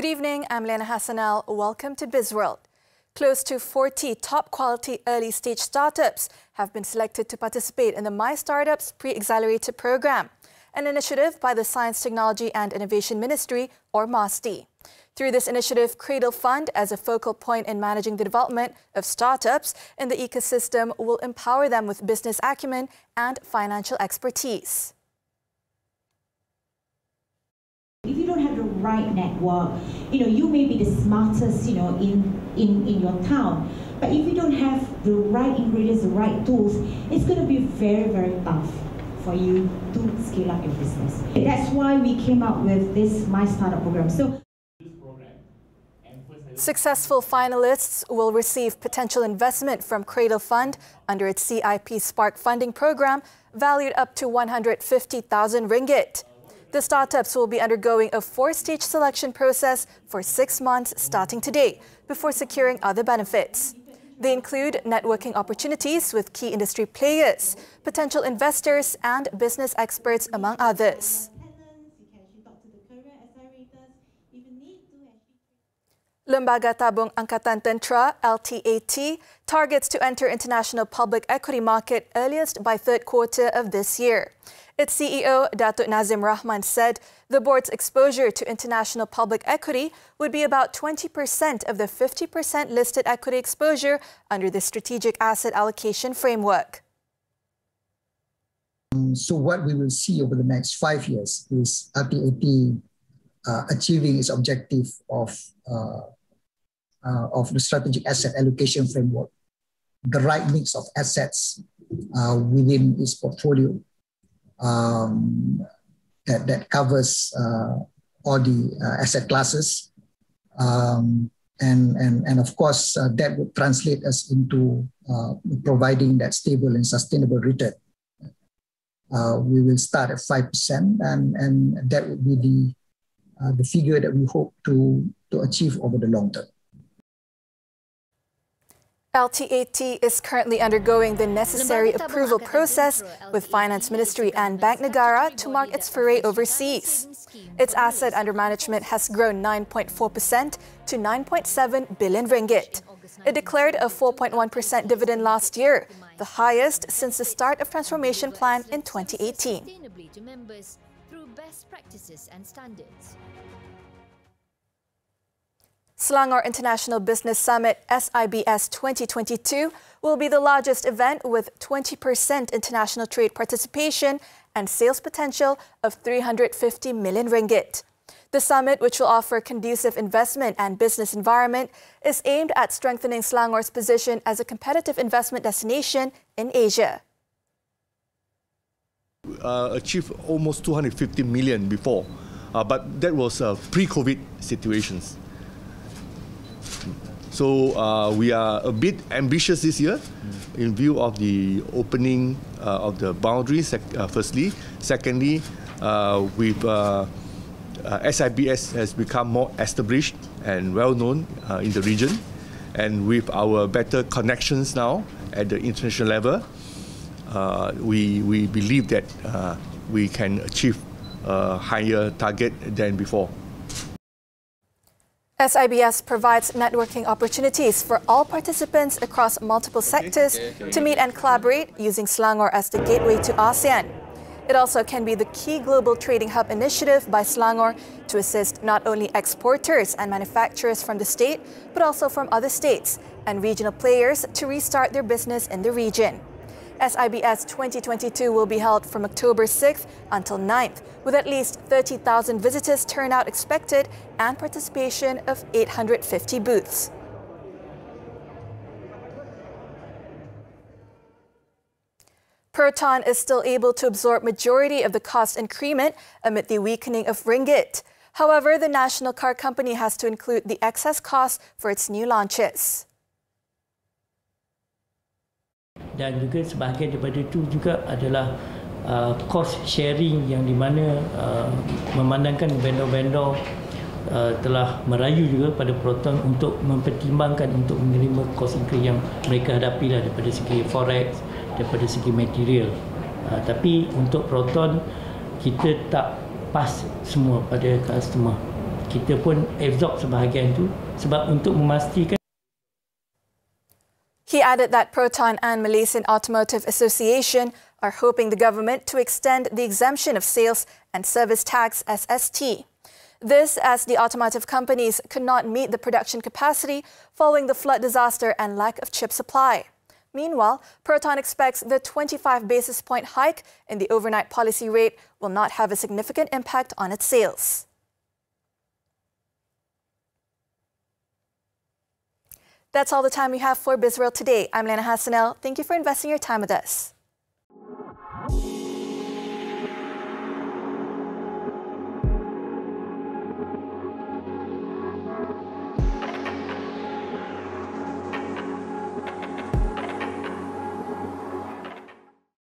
Good evening, I'm Liyana Hassanel. Welcome to Bizworld. Close to 40 top-quality early-stage startups have been selected to participate in the My Startups Pre-Accelerator program, an initiative by the Science, Technology and Innovation Ministry, or MASTI. Through this initiative, Cradel Fund, as a focal point in managing the development of startups in the ecosystem, will empower them with business acumen and financial expertise. If you don't have the right network, you may be the smartest, in your town. But if you don't have the right ingredients, the right tools, it's going to be very, very tough for you to scale up your business. That's why we came up with this My Startup program. Successful finalists will receive potential investment from Cradel Fund under its CIP Spark funding program, valued up to 150,000 ringgit. The startups will be undergoing a 4-stage selection process for 6 months starting today before securing other benefits. They include networking opportunities with key industry players, potential investors and business experts, among others. Lembaga Tabung Angkatan Tentera (LTAT) targets to enter international public equity market earliest by third quarter of this year. Its CEO, Datuk Nazim Rahman, said the board's exposure to international public equity would be about 20% of the 50% listed equity exposure under the Strategic Asset Allocation Framework. So what we will see over the next 5 years is LTAT achieving its objective of the Strategic Asset Allocation Framework, the right mix of assets within its portfolio that covers all the asset classes, and of course that would translate us into providing that stable and sustainable return. We will start at 5%, and that would be the figure that we hope to achieve over the long term. LTAT is currently undergoing the necessary approval process with Finance Ministry and Bank Negara to mark its foray overseas. Its asset under management has grown 9.4% to 9.7 billion ringgit. It declared a 4.1% dividend last year, the highest since the start of transformation plan in 2018. Selangor International Business Summit SIBS 2022 will be the largest event with 20% international trade participation and sales potential of 350 million ringgit. The summit, which will offer conducive investment and business environment, is aimed at strengthening Selangor's position as a competitive investment destination in Asia. Achieved almost 250 million before, but that was pre-COVID situations. So we are a bit ambitious this year in view of the opening of the boundaries, firstly. Secondly, SIBS has become more established and well-known in the region. And with our better connections now at the international level, we believe that we can achieve a higher target than before. SIBS provides networking opportunities for all participants across multiple sectors to meet and collaborate, using Selangor as the gateway to ASEAN. It also can be the key global trading hub initiative by Selangor to assist not only exporters and manufacturers from the state, but also from other states and regional players to restart their business in the region. SIBS 2022 will be held from October 6th until 9th, with at least 30,000 visitors turnout expected and participation of 850 booths. Proton is still able to absorb majority of the cost increment amid the weakening of ringgit. However, the national car company has to include the excess cost for its new launches. Dan juga sebahagian daripada itu juga adalah cost sharing yang di mana memandangkan vendor-vendor telah merayu juga pada Proton untuk mempertimbangkan untuk menerima cost increase yang mereka hadapi daripada segi forex, daripada segi material. Tapi untuk Proton kita tak pass semua pada customer. kita pun absorb sebahagian tu sebab untuk memastikan. He added that Proton and Malaysian Automotive Association are hoping the government to extend the exemption of sales and service tax SST. This as the automotive companies could not meet the production capacity following the flood disaster and lack of chip supply. Meanwhile, Proton expects the 25 basis point hike in the overnight policy rate will not have a significant impact on its sales. That's all the time we have for Bizworld today. I'm Liyana Hassanel. Thank you for investing your time with us.